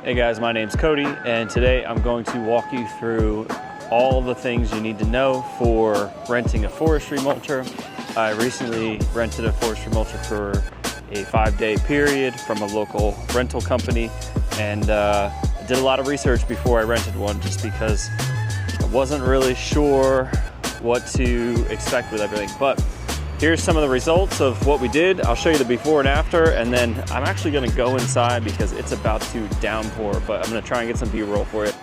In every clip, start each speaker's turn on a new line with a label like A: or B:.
A: Hey guys, my name's Cody, and today I'm going to walk you through all the things you need to know for renting a forestry mulcher. I recently rented a forestry mulcher for a 5-day period from a local rental company, and I did a lot of research before I rented one just because I wasn't really sure what to expect with everything. But here's some of the results of what we did. I'll show you the before and after, and then I'm actually gonna go inside because it's about to downpour, but I'm gonna try and get some B-roll for it.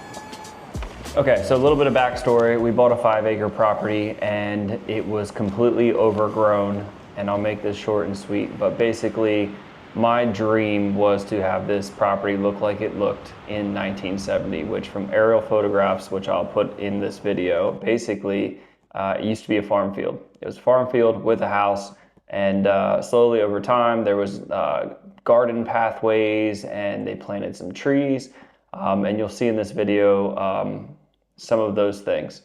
A: Okay, so a little bit of backstory. We bought a 5-acre property and it was completely overgrown, and I'll make this short and sweet, but basically my dream was to have this property look like it looked in 1970, which from aerial photographs, which I'll put in this video, basically it used to be a farm field. It was a farm field with a house, and slowly over time there was garden pathways, and they planted some trees, and you'll see in this video some of those things.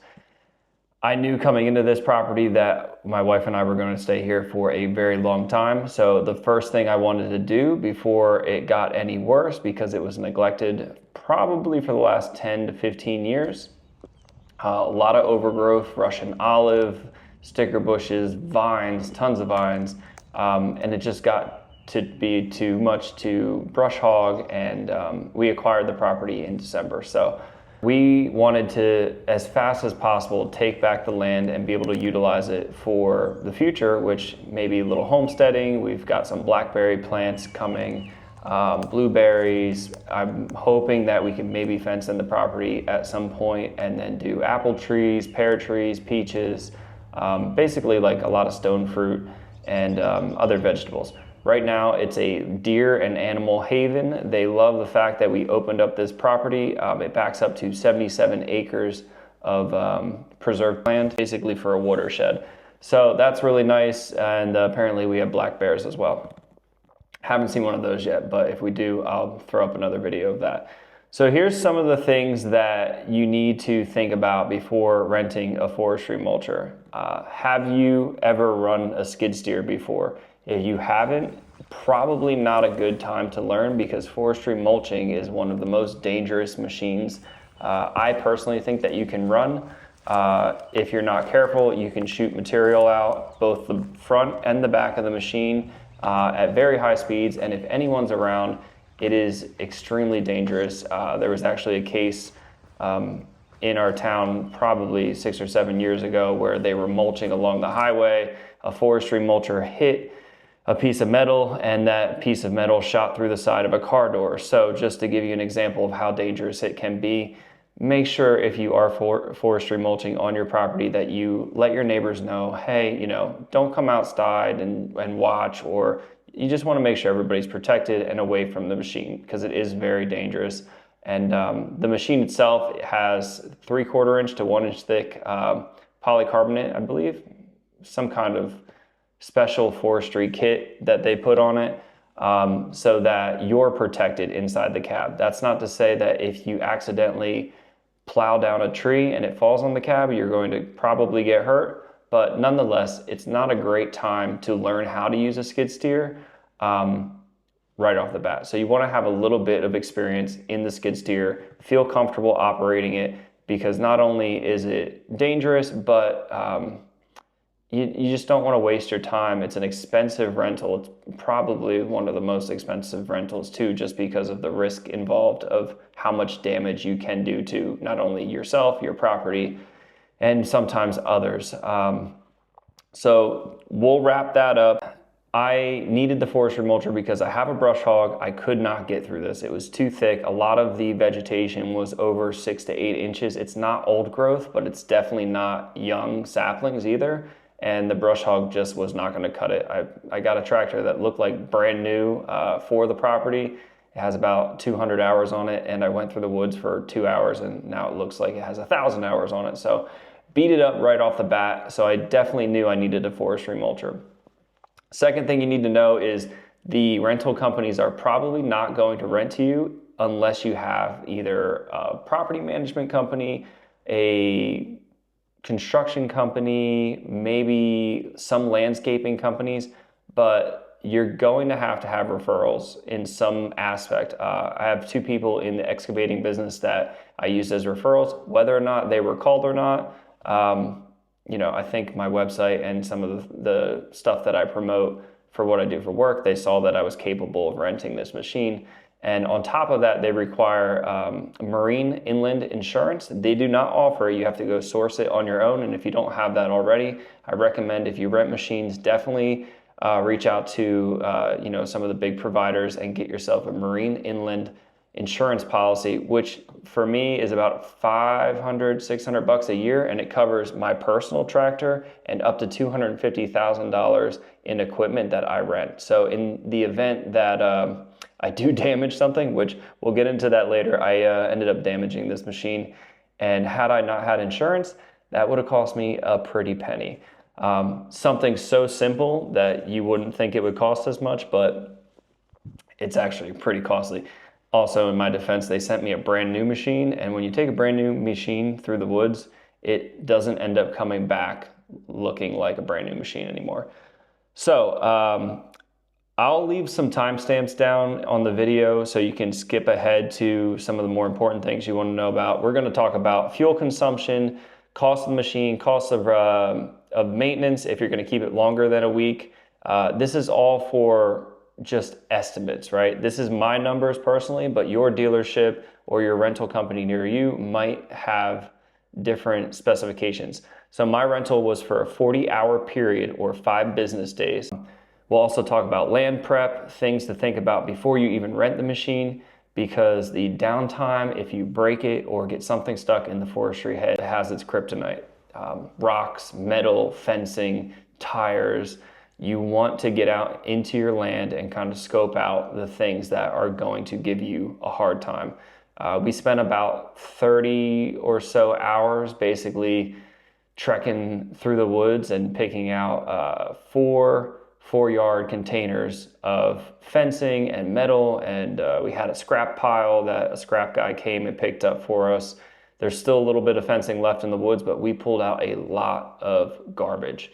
A: I knew coming into this property that my wife and I were going to stay here for a very long time. So the first thing I wanted to do before it got any worse, because it was neglected probably for the last 10 to 15 years, a lot of overgrowth, Russian olive, sticker bushes, vines, tons of vines, and it just got to be too much to brush hog, and we acquired the property in December. So we wanted to, as fast as possible, take back the land and be able to utilize it for the future, which may be a little homesteading. We've got some blackberry plants coming, blueberries. I'm hoping that we can maybe fence in the property at some point and then do apple trees, pear trees, peaches, basically like a lot of stone fruit and other vegetables. Right now, it's a deer and animal haven. They love the fact that we opened up this property. It backs up to 77 acres of preserved land, basically for a watershed. So that's really nice, and apparently we have black bears as well. Haven't seen one of those yet, but if we do, I'll throw up another video of that. So here's some of the things that you need to think about before renting a forestry mulcher. Have you ever run a skid steer before? If you haven't, probably not a good time to learn, because forestry mulching is one of the most dangerous machines I personally think that you can run. If you're not careful, you can shoot material out both the front and the back of the machine at very high speeds, and if anyone's around, it is extremely dangerous. There was actually a case in our town probably 6 or 7 years ago where they were mulching along the highway. A forestry mulcher hit a piece of metal, and that piece of metal shot through the side of a car door. So just to give you an example of how dangerous it can be, make sure if you are forestry mulching on your property that you let your neighbors know, hey, don't come outside and watch, or you just want to make sure everybody's protected and away from the machine, because it is very dangerous. And the machine itself, it has 3/4 inch to 1 inch thick polycarbonate, I believe, some kind of special forestry kit that they put on it, so that you're protected inside the cab. That's not to say that if you accidentally plow down a tree and it falls on the cab, you're going to probably get hurt, but nonetheless, it's not a great time to learn how to use a skid steer right off the bat. So you want to have a little bit of experience in the skid steer, feel comfortable operating it, because not only is it dangerous, but you just don't want to waste your time. It's an expensive rental. It's probably one of the most expensive rentals too, just because of the risk involved of how much damage you can do to not only yourself, your property, and sometimes others. So we'll wrap that up. I needed the forestry mulcher because I have a brush hog. I could not get through this. It was too thick. A lot of the vegetation was over 6 to 8 inches. It's not old growth, but it's definitely not young saplings either. And the brush hog just was not going to cut it. I got a tractor that looked like brand new for the property. It has about 200 hours on it, and I went through the woods for 2 hours, and now it looks like it has 1,000 hours on it. So beat it up right off the bat. So I definitely knew I needed a forestry mulcher. Second thing you need to know is the rental companies are probably not going to rent to you unless you have either a property management company, a construction company, maybe some landscaping companies, but you're going to have referrals in some aspect. I have two people in the excavating business that I used as referrals. Whether or not they were called or not, I think my website and some of the stuff that I promote for what I do for work, they saw that I was capable of renting this machine. And on top of that, they require marine inland insurance. They do not offer it. You have to go source it on your own. And if you don't have that already, I recommend, if you rent machines, definitely reach out to some of the big providers and get yourself a marine inland insurance policy, which for me is about $500-600 a year, and it covers my personal tractor and up to $250,000 in equipment that I rent. So in the event that I do damage something, which we'll get into that later, I ended up damaging this machine, and had I not had insurance, that would have cost me a pretty penny. Something so simple that you wouldn't think it would cost as much, but it's actually pretty costly. Also, in my defense, they sent me a brand new machine, and when you take a brand new machine through the woods, it doesn't end up coming back looking like a brand new machine anymore. So I'll leave some timestamps down on the video so you can skip ahead to some of the more important things you want to know about. We're going to talk about fuel consumption, cost of the machine, cost of maintenance if you're going to keep it longer than a week. This is all for just estimates, right? This is my numbers personally, but your dealership or your rental company near you might have different specifications. So my rental was for a 40-hour period or 5 business days. We'll also talk about land prep, things to think about before you even rent the machine, because the downtime, if you break it or get something stuck in the forestry head, it has its kryptonite. Rocks, metal, fencing, tires. You want to get out into your land and kind of scope out the things that are going to give you a hard time. We spent about 30 or so hours basically trekking through the woods and picking out 4-yard containers of fencing and metal, and we had a scrap pile that a scrap guy came and picked up for us. There's still a little bit of fencing left in the woods, but we pulled out a lot of garbage.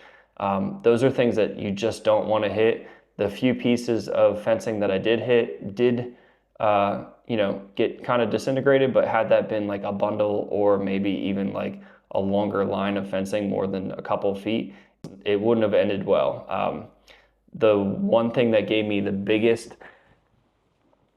A: Those are things that you just don't want to hit. The few pieces of fencing that I did hit did get kind of disintegrated, but had that been like a bundle or maybe even like a longer line of fencing, more than a couple of feet, it wouldn't have ended well. The one thing that gave me the biggest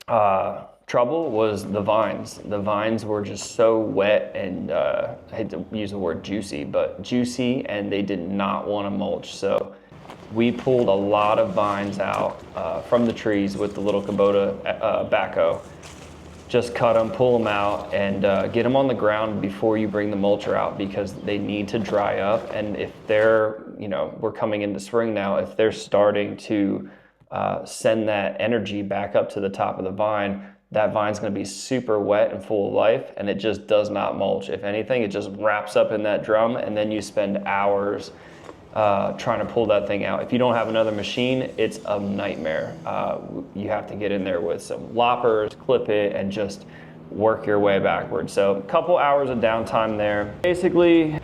A: trouble was the vines. The vines were just so wet and I hate to use the word juicy, but juicy, and they did not want to mulch. So we pulled a lot of vines out from the trees with the little Kubota backhoe. Just cut them, pull them out, and get them on the ground before you bring the mulcher out, because they need to dry up. And if they're, we're coming into spring now, if they're starting to send that energy back up to the top of the vine, that vine's going to be super wet and full of life, and it just does not mulch. If anything, it just wraps up in that drum, and then you spend hours trying to pull that thing out. If you don't have another machine, it's a nightmare. You have to get in there with some loppers, clip it, and just work your way backwards. So a couple hours of downtime there. Basically,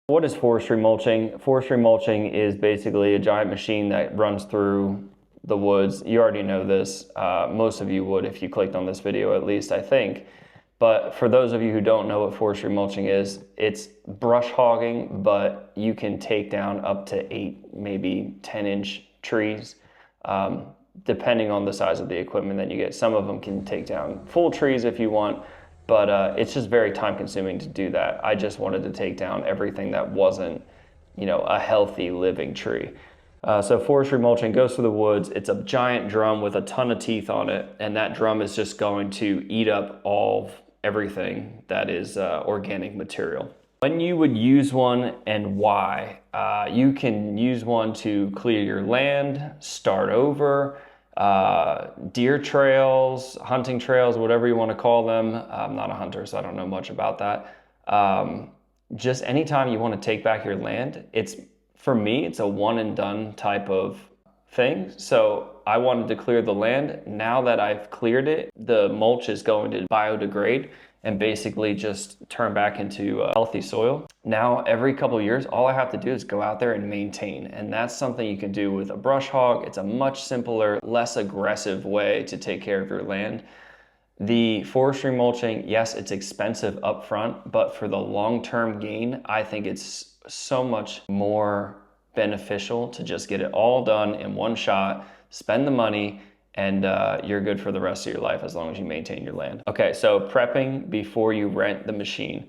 A: what is forestry mulching? Forestry mulching is basically a giant machine that runs through the woods. You already know this. Most of you would if you clicked on this video, at least, I think. But for those of you who don't know what forestry mulching is, it's brush hogging, but you can take down up to 8, maybe 10-inch trees, depending on the size of the equipment that you get. Some of them can take down full trees if you want, but it's just very time consuming to do that. I just wanted to take down everything that wasn't, a healthy living tree. So forestry mulching goes through the woods. It's a giant drum with a ton of teeth on it, and that drum is just going to eat up everything that is organic material. When you would use one and why? You can use one to clear your land, start over, deer trails, hunting trails, whatever you want to call them. I'm not a hunter, so I don't know much about that. Just anytime you want to take back your land, for me, it's a one and done type of thing. So I wanted to clear the land. Now that I've cleared it, the mulch is going to biodegrade and basically just turn back into healthy soil. Now, every couple of years, all I have to do is go out there and maintain. And that's something you can do with a brush hog. It's a much simpler, less aggressive way to take care of your land. The forestry mulching, yes, it's expensive up front, but for the long-term gain, I think it's so much more beneficial to just get it all done in one shot, spend the money, and you're good for the rest of your life as long as you maintain your land. Okay, so prepping before you rent the machine.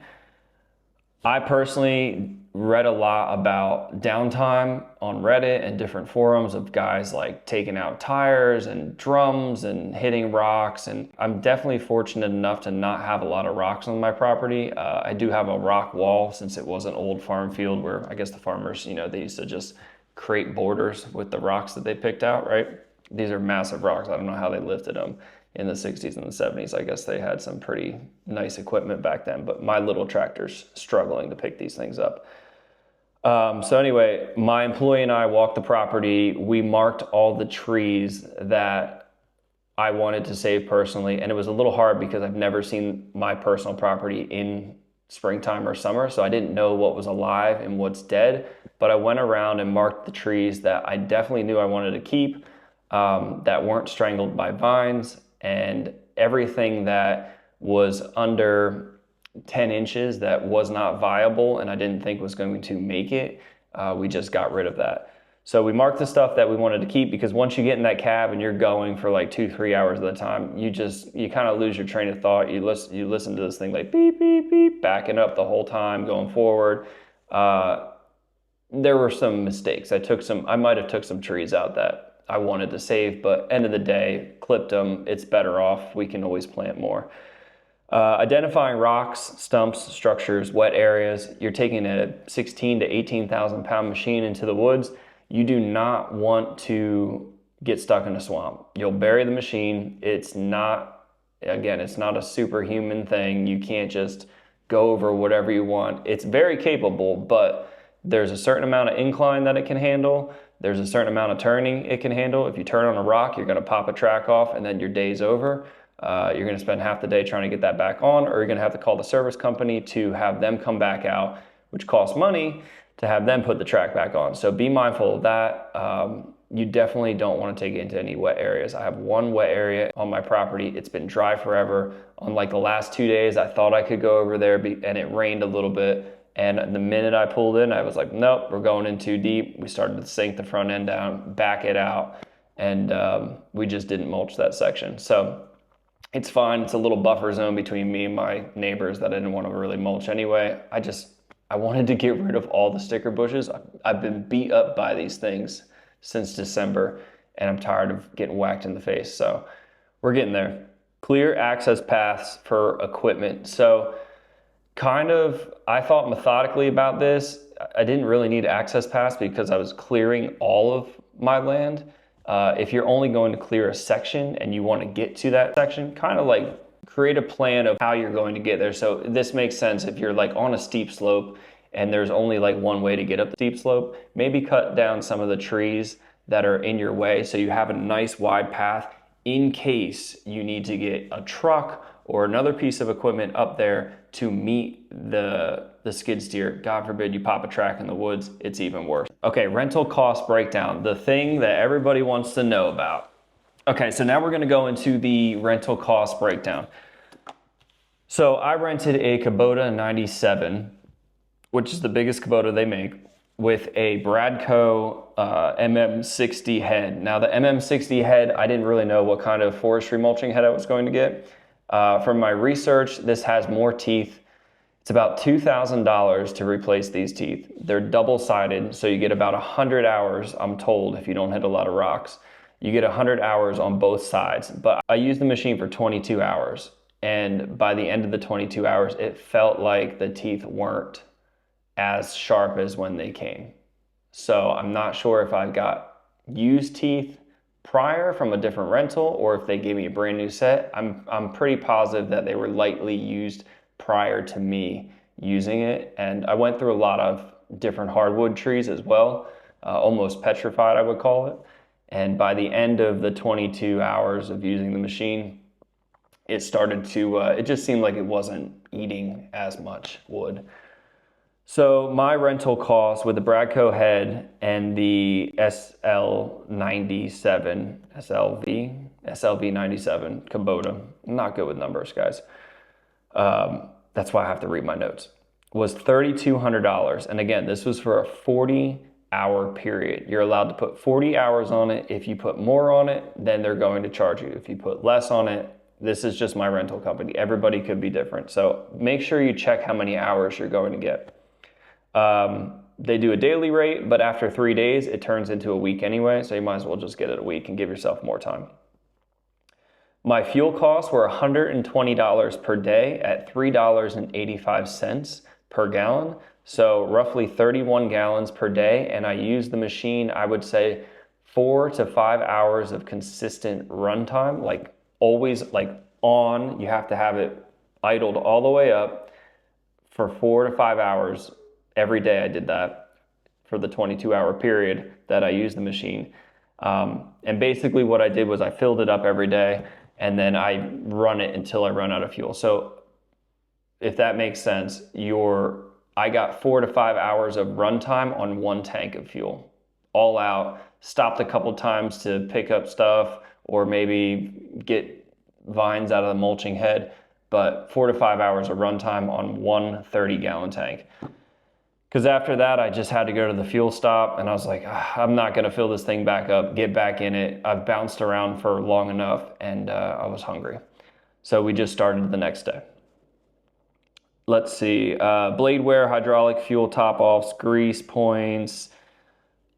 A: I personally read a lot about downtime on Reddit and different forums of guys like taking out tires and drums and hitting rocks. And I'm definitely fortunate enough to not have a lot of rocks on my property. I do have a rock wall since it was an old farm field where I guess the farmers, they used to just create borders with the rocks that they picked out, right? These are massive rocks. I don't know how they lifted them in the 60s and the 70s. I guess they had some pretty nice equipment back then, but my little tractor's struggling to pick these things up. So anyway, my employee and I walked the property. We marked all the trees that I wanted to save personally, and it was a little hard because I've never seen my personal property in springtime or summer, so I didn't know what was alive and what's dead, but I went around and marked the trees that I definitely knew I wanted to keep, that weren't strangled by vines, and everything that was under 10 inches that was not viable and I didn't think was going to make it, we just got rid of that. So we marked the stuff that we wanted to keep, because once you get in that cab and you're going for like 2-3 hours at a time, you kind of lose your train of thought. You listen to this thing like beep, beep, beep, backing up the whole time, going forward. There were some mistakes. I might have took some trees out that I wanted to save, but end of the day, clipped them. It's better off. We can always plant more. Identifying rocks, stumps, structures, wet areas. You're taking a 16 to 18,000 pound machine into the woods. You do not want to get stuck in a swamp. You'll bury the machine. It's not a superhuman thing. You can't just go over whatever you want. It's very capable, but there's a certain amount of incline that it can handle. There's a certain amount of turning it can handle. If you turn on a rock, you're going to pop a track off and then your day's over. You're going to spend half the day trying to get that back on, or you're going to have to call the service company to have them come back out, which costs money to have them put the track back on. So be mindful of that. You definitely don't want to take it into any wet areas. I have one wet area on my property. It's been dry forever. On like the last 2 days, I thought I could go over there and it rained a little bit. And the minute I pulled in, I was like, nope, we're going in too deep. We started to sink the front end down, back it out, and we just didn't mulch that section. So it's fine. It's a little buffer zone between me and my neighbors that I didn't want to really mulch anyway. I wanted to get rid of all the sticker bushes. I've been beat up by these things since December, and I'm tired of getting whacked in the face. So we're getting there. Clear access paths for equipment. So I thought methodically about this. I didn't really need access paths because I was clearing all of my land. If you're only going to clear a section and you want to get to that section, kind of like create a plan of how you're going to get there. So this makes sense if you're like on a steep slope and there's only like one way to get up the steep slope. Maybe cut down some of the trees that are in your way so you have a nice wide path in case you need to get a truck or another piece of equipment up there to meet the skid steer. God forbid you pop a track in the woods, it's even worse. Okay, rental cost breakdown, the thing that everybody wants to know about. Okay, so now we're gonna go into the rental cost breakdown. So I rented a Kubota 97, which is the biggest Kubota they make, with a Bradco MM60 head. Now the MM60 head, I didn't really know what kind of forestry mulching head I was going to get. From my research, this has more teeth. It's about $2,000 to replace these teeth. They're double-sided, so you get about 100 hours, I'm told, if you don't hit a lot of rocks. You get 100 hours on both sides, but I used the machine for 22 hours. And by the end of the 22 hours, it felt like the teeth weren't as sharp as when they came. So I'm not sure if I've got used teeth prior from a different rental or if they gave me a brand new set. I'm pretty positive that they were lightly used prior to me using it. And I went through a lot of different hardwood trees as well, almost petrified I would call it. And by the end of the 22 hours of using the machine, it started to, it just seemed like it wasn't eating as much wood. So my rental cost with the Bradco head and the SLV 97 Kubota, I'm not good with numbers, guys. That's why I have to read my notes, was $3,200. And again, this was for a 40-hour period. You're allowed to put 40 hours on it. If you put more on it, then they're going to charge you. If you put less on it, this is just my rental company. Everybody could be different. So make sure you check how many hours you're going to get. They do a daily rate, but after 3 days, it turns into a week anyway. So you might as well just get it a week and give yourself more time. My fuel costs were $120 per day at $3.85 per gallon. So roughly 31 gallons per day. And I use the machine, I would say 4 to 5 hours of consistent runtime, like always like on. You have to have it idled all the way up for 4 to 5 hours. Every day I did that for the 22-hour period that I used the machine. And basically what I did was I filled it up every day and then I run it until I run out of fuel. So if that makes sense, I got 4 to 5 hours of runtime on one tank of fuel, all out. Stopped a couple times to pick up stuff or maybe get vines out of the mulching head, but 4 to 5 hours of runtime on one 30-gallon tank. Because after that, I just had to go to the fuel stop and I was like, I'm not gonna fill this thing back up, get back in it. I've bounced around for long enough and I was hungry. So we just started the next day. Let's see, blade wear, hydraulic fuel top-offs, grease points.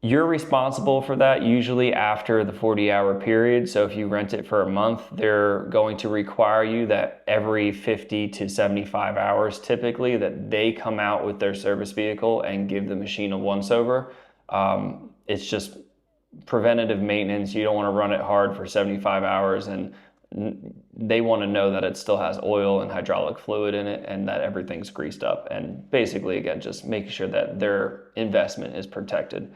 A: You're responsible for that usually after the 40-hour period. So if you rent it for a month, they're going to require you that every 50 to 75 hours typically that they come out with their service vehicle and give the machine a once-over. It's just preventative maintenance. You don't want to run it hard for 75 hours and they want to know that it still has oil and hydraulic fluid in it and that everything's greased up. And basically, again, just making sure that their investment is protected.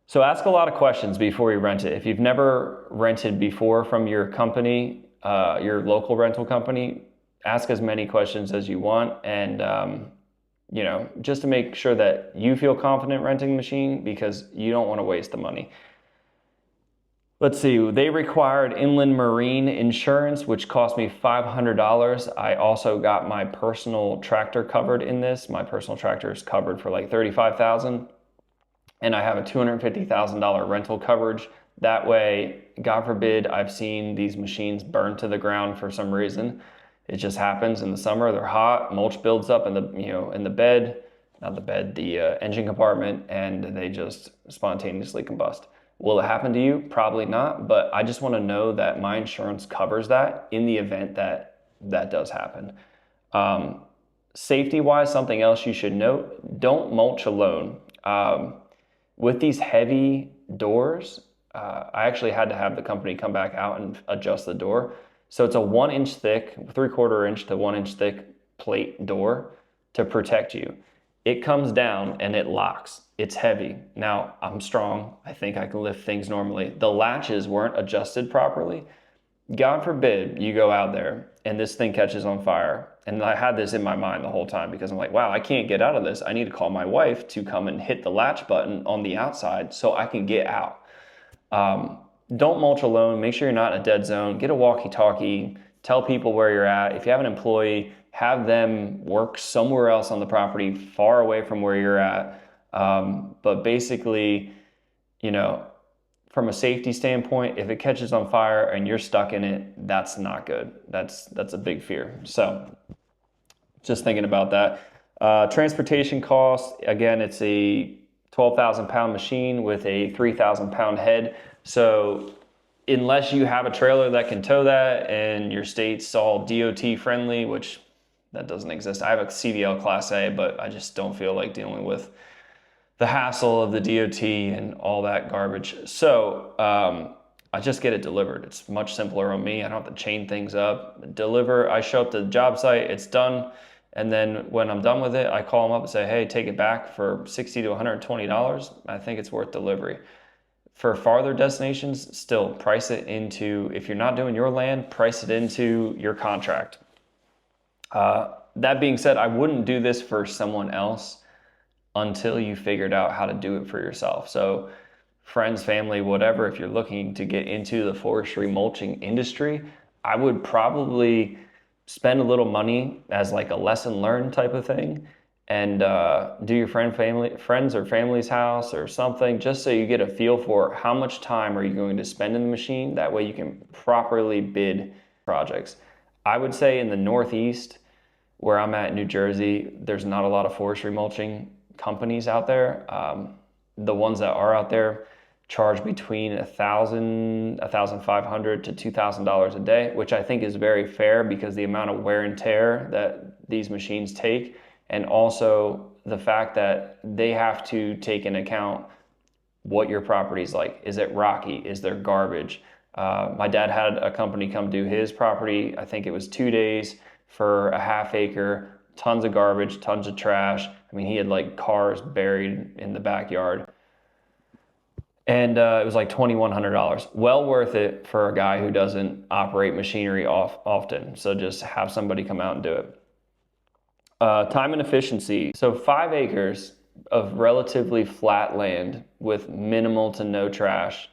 A: So ask a lot of questions before you rent it. If you've never rented before from your company, your local rental company, ask as many questions as you want. And, just to make sure that you feel confident renting the machine because you don't want to waste the money. Let's see, they required inland marine insurance, which cost me $500. I also got my personal tractor covered in this. My personal tractor is covered for like $35,000. And I have a $250,000 rental coverage. That way, God forbid, I've seen these machines burn to the ground for some reason. It just happens in the summer. They're hot, mulch builds up in the engine compartment, and they just spontaneously combust. Will it happen to you? Probably not, but I just want to know that my insurance covers that in the event that that does happen. Safety-wise, something else you should note, don't mulch alone. With these heavy doors, I actually had to have the company come back out and adjust the door. So it's a 1 inch thick, 3/4 inch to 1 inch thick plate door to protect you. It comes down and it locks. It's heavy. Now, I'm strong. I think I can lift things normally. The latches weren't adjusted properly. God forbid you go out there and this thing catches on fire. And I had this in my mind the whole time because I'm like, wow, I can't get out of this. I need to call my wife to come and hit the latch button on the outside so I can get out. Don't mulch alone. Make sure you're not in a dead zone. Get a walkie-talkie. Tell people where you're at. If you have an employee, have them work somewhere else on the property far away from where you're at. But basically, from a safety standpoint, if it catches on fire and you're stuck in it, that's not good. That's a big fear. So just thinking about that. Transportation costs, again, it's a 12,000 pound machine with a 3,000 pound head. So unless you have a trailer that can tow that and your state's all DOT friendly, which that doesn't exist. I have a CDL Class A, but I just don't feel like dealing with the hassle of the DOT and all that garbage. So I just get it delivered. It's much simpler on me. I don't have to chain things up. Deliver, I show up to the job site, it's done. And then when I'm done with it, I call them up and say, hey, take it back for $60 to $120. I think it's worth delivery. For farther destinations, still price it into, if you're not doing your land, price it into your contract. That being said, I wouldn't do this for someone else until you figured out how to do it for yourself. So friends, family, whatever, if you're looking to get into the forestry mulching industry, I would probably spend a little money as like a lesson learned type of thing, and do your friends or family's house or something, just so you get a feel for how much time are you going to spend in the machine. That way you can properly bid projects. I would say in the Northeast, where I'm at in New Jersey, there's not a lot of forestry mulching companies out there. The ones that are out there charge between $1,000, $1,500 to $2,000 a day, which I think is very fair because the amount of wear and tear that these machines take, and also the fact that they have to take into account what your property's like. Is it rocky? Is there garbage? My dad had a company come do his property. I think it was 2 days for a half acre, tons of garbage, tons of trash. I mean, he had like cars buried in the backyard. And it was like $2,100. Well worth it for a guy who doesn't operate machinery often. So just have somebody come out and do it. Time and efficiency. So 5 acres of relatively flat land with minimal to no trash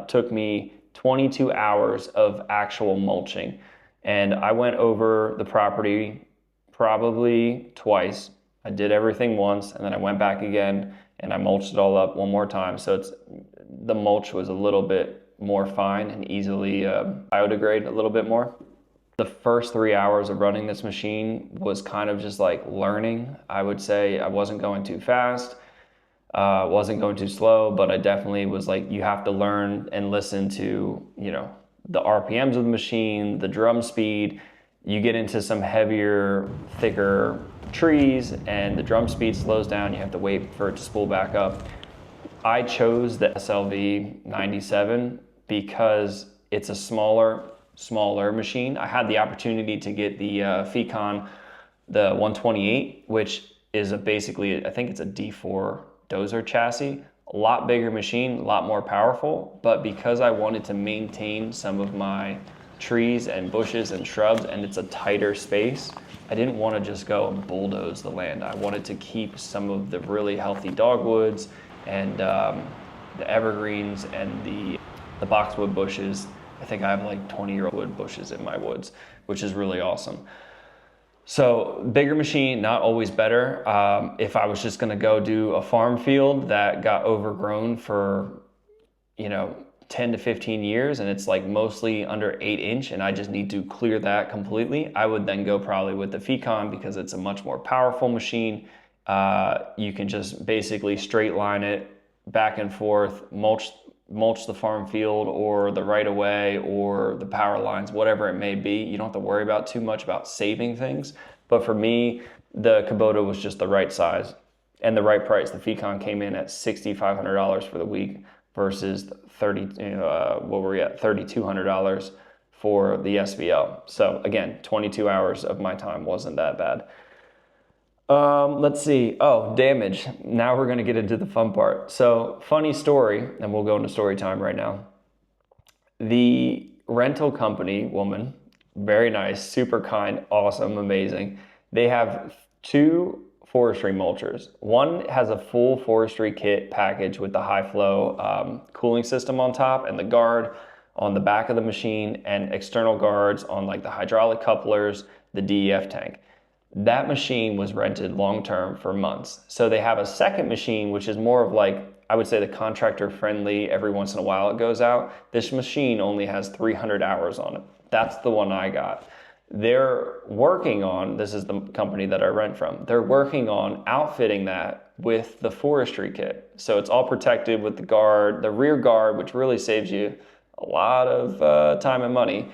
A: took me 22 hours of actual mulching. And I went over the property probably twice. I did everything once, and then I went back again and I mulched it all up one more time. So the mulch was a little bit more fine and easily biodegrade a little bit more. The first 3 hours of running this machine was kind of just like learning. I would say I wasn't going too fast, wasn't going too slow, but I definitely was like, you have to learn and listen to, the RPMs of the machine, the drum speed. You get into some heavier, thicker trees and the drum speed slows down. You have to wait for it to spool back up. I chose the SLV 97 because it's a smaller machine. I had the opportunity to get the Fecon, the 128, which is basically, I think it's a D4 dozer chassis. A lot bigger machine, a lot more powerful, but because I wanted to maintain some of my trees and bushes and shrubs, and it's a tighter space, I didn't want to just go and bulldoze the land. I wanted to keep some of the really healthy dogwoods and the evergreens and the boxwood bushes. I think I have like 20-year-old wood bushes in my woods, which is really awesome. So bigger machine, not always better. If I was just gonna go do a farm field that got overgrown for, 10 to 15 years and it's like mostly under 8 inch and I just need to clear that completely, I would then go probably with the Fecon because it's a much more powerful machine. You can just basically straight line it back and forth, mulch the farm field or the right of way or the power lines, whatever it may be. You don't have to worry about too much about saving things. But for me, the Kubota was just the right size and the right price. The Fecon came in at $6,500 for the week versus $3,200 for the SVL. So again, 22 hours of my time wasn't that bad. Let's see. Oh, damage. Now we're going to get into the fun part. So funny story, and we'll go into story time right now. The rental company woman, very nice, super kind, awesome, amazing. They have 2 forestry mulchers. One has a full forestry kit package with the high flow cooling system on top and the guard on the back of the machine and external guards on like the hydraulic couplers, the DEF tank. That machine was rented long-term for months. So they have a second machine, which is more of like, I would say the contractor friendly, every once in a while it goes out. This machine only has 300 hours on it. That's the one I got. They're working on, this is the company that I rent from, they're working on outfitting that with the forestry kit. So it's all protected with the guard, the rear guard, which really saves you a lot of time and money.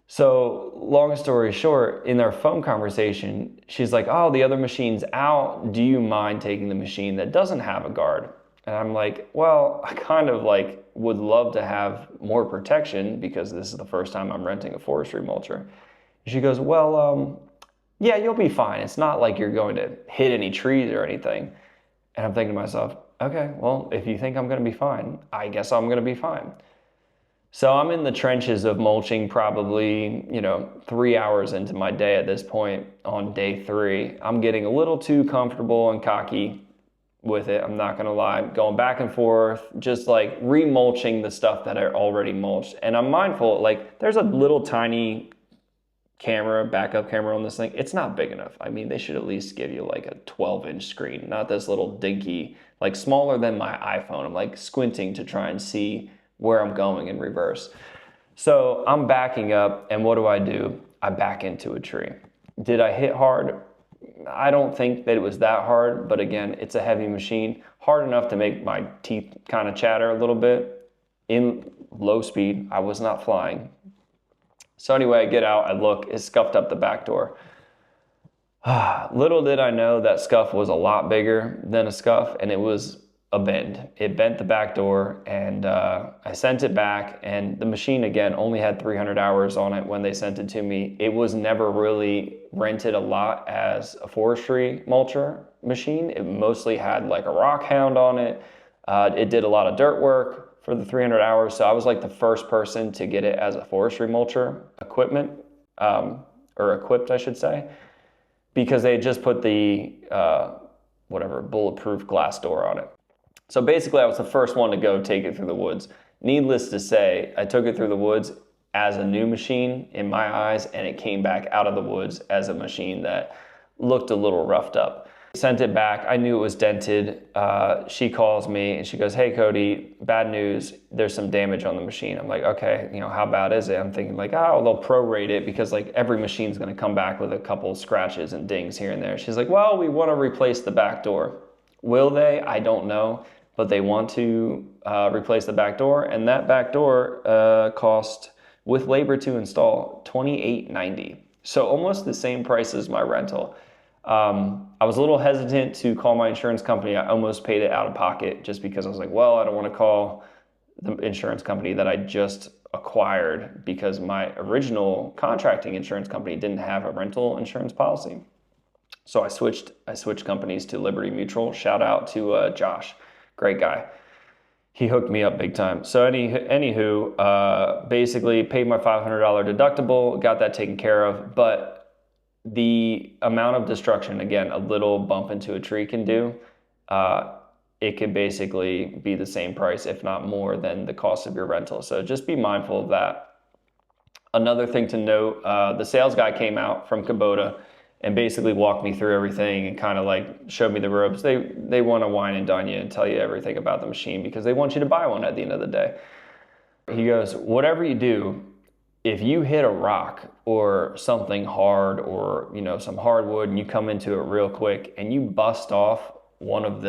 A: So long story short, in our phone conversation, she's like, oh, the other machine's out. Do you mind taking the machine that doesn't have a guard? And I'm like, well, I kind of like would love to have more protection because this is the first time I'm renting a forestry mulcher. She goes, well, yeah, you'll be fine. It's not like you're going to hit any trees or anything. And I'm thinking to myself, okay, well, if you think I'm gonna be fine, I guess I'm gonna be fine. So I'm in the trenches of mulching probably, 3 hours into my day at this point on day 3. I'm getting a little too comfortable and cocky with it, I'm not gonna lie. Going back and forth, just like remulching the stuff that are already mulched. And I'm mindful, like there's a little tiny camera, backup camera on this thing. It's not big enough. I mean, they should at least give you like a 12-inch screen, not this little dinky, like smaller than my iPhone. I'm like squinting to try and see where I'm going in reverse. So I'm backing up, and what do? I back into a tree. Did I hit hard? I don't think that it was that hard, but again, it's a heavy machine, hard enough to make my teeth kind of chatter a little bit. In low speed, I was not flying. So anyway, I get out, I look, it scuffed up the back door. Little did I know that scuff was a lot bigger than a scuff, and it was a bend. It bent the back door, and I sent it back, and the machine, again, only had 300 hours on it when they sent it to me. It was never really rented a lot as a forestry mulcher machine. It mostly had like a rock hound on it. It did a lot of dirt work for the 300 hours, so I was like the first person to get it as a forestry mulcher equipment, or equipped, I should say, because they had just put the bulletproof glass door on it. So basically, I was the first one to go take it through the woods. Needless to say, I took it through the woods as a new machine in my eyes, and it came back out of the woods as a machine that looked a little roughed up. Sent it back. I knew it was dented. She calls me and she goes, "Hey, Cody, bad news. There's some damage on the machine." I'm like, "Okay, how bad is it?" I'm thinking like, "Oh, they'll prorate it because like every machine's going to come back with a couple scratches and dings here and there." She's like, "Well, we want to replace the back door." Will they? I don't know, but they want to replace the back door, and that back door cost, with labor to install, $28.90. So almost the same price as my rental. I was a little hesitant to call my insurance company. I almost paid it out of pocket just because I was like, well, I don't want to call the insurance company that I just acquired because my original contracting insurance company didn't have a rental insurance policy. So I switched companies to Liberty Mutual. Shout out to Josh, great guy. He hooked me up big time. So anywho, basically paid my $500 deductible, got that taken care of, but the amount of destruction, again, a little bump into a tree can do, it could basically be the same price, if not more, than the cost of your rental. So just be mindful of that. Another thing to note, the sales guy came out from Kubota and basically walked me through everything and kind of like showed me the ropes. They want to wine and dine you and tell you everything about the machine because they want you to buy one at the end of the day. He goes, whatever you do, if you hit a rock or something hard or, some hardwood and you come into it real quick and you bust off one of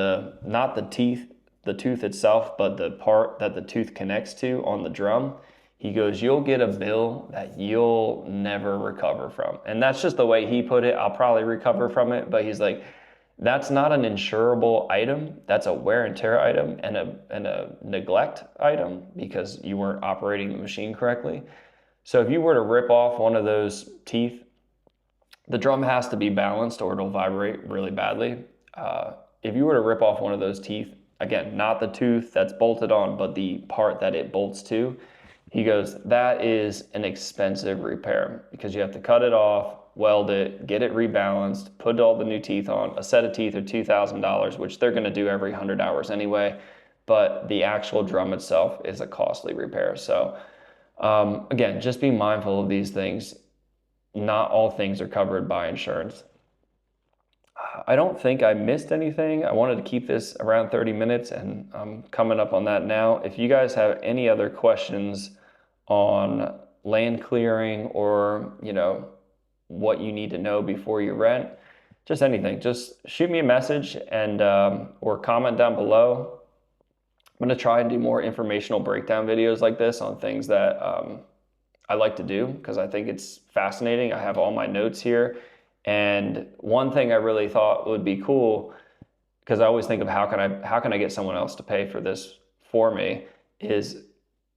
A: not the tooth itself, but the part that the tooth connects to on the drum, he goes, you'll get a bill that you'll never recover from. And that's just the way he put it. I'll probably recover from it, but he's like, that's not an insurable item. That's a wear and tear item and a neglect item because you weren't operating the machine correctly. So if you were to rip off one of those teeth, the drum has to be balanced or it'll vibrate really badly. If you were to rip off one of those teeth, again, not the tooth that's bolted on, but the part that it bolts to, he goes, that is an expensive repair because you have to cut it off, weld it, get it rebalanced, put all the new teeth on. A set of teeth are $2,000, which they're going to do every 100 hours anyway. But the actual drum itself is a costly repair. So again, just be mindful of these things. Not all things are covered by insurance. I don't think I missed anything. I wanted to keep this around 30 minutes and I'm coming up on that now. If you guys have any other questions on land clearing or, what you need to know before you rent, just anything, just shoot me a message and or comment down below. I'm going to try and do more informational breakdown videos like this on things that I like to do because I think it's fascinating. I have all my notes here. And one thing I really thought would be cool, because I always think of how can I get someone else to pay for this for me, is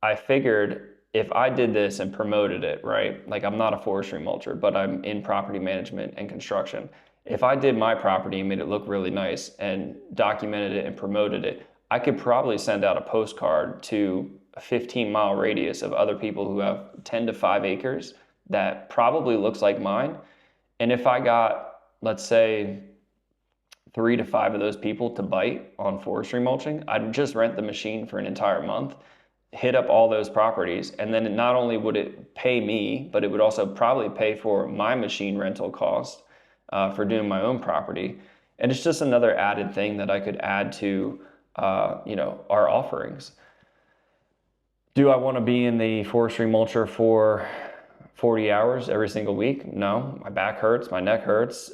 A: I figured if I did this and promoted it, right? Like I'm not a forestry mulcher, but I'm in property management and construction. If I did my property and made it look really nice and documented it and promoted it, I could probably send out a postcard to a 15-mile radius of other people who have 10 to 5 acres that probably looks like mine. And if I got, let's say, 3 to 5 of those people to bite on forestry mulching, I'd just rent the machine for an entire month, hit up all those properties, and then not only would it pay me, but it would also probably pay for my machine rental cost for doing my own property. And it's just another added thing that I could add to our offerings. Do I want to be in the forestry mulcher for 40 hours every single week? No, my back hurts, my neck hurts.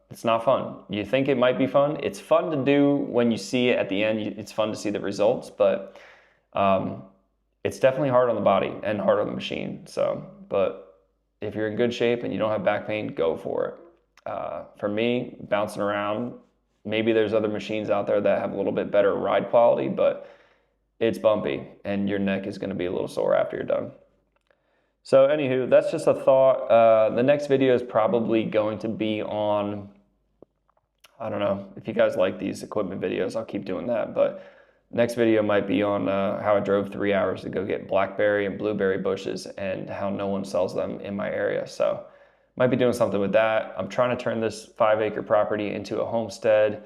A: It's not fun. You think it might be fun. It's fun to do when you see it at the end. It's fun to see the results, but it's definitely hard on the body and hard on the machine. So, but if you're in good shape and you don't have back pain, go for it. For me, bouncing around, maybe there's other machines out there that have a little bit better ride quality, but it's bumpy and your neck is going to be a little sore after you're done. So anywho, that's just a thought. The next video is probably going to be on, I don't know, if you guys like these equipment videos, I'll keep doing that. But next video might be on how I drove 3 hours to go get blackberry and blueberry bushes and how no one sells them in my area. So might be doing something with that. I'm trying to turn this 5-acre property into a homestead.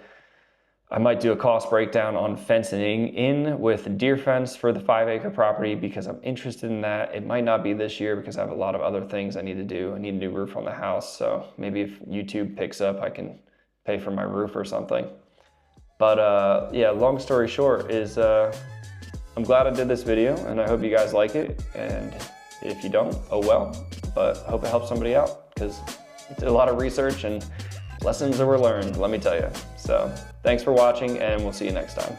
A: I might do a cost breakdown on fencing in with deer fence for the 5-acre property because I'm interested in that. It might not be this year because I have a lot of other things I need to do. I need a new roof on the house. So maybe if YouTube picks up, I can pay for my roof or something. But yeah, long story short is I'm glad I did this video and I hope you guys like it. And if you don't, oh well, but I hope it helps somebody out because I did a lot of research and lessons that were learned, let me tell you. So thanks for watching and we'll see you next time.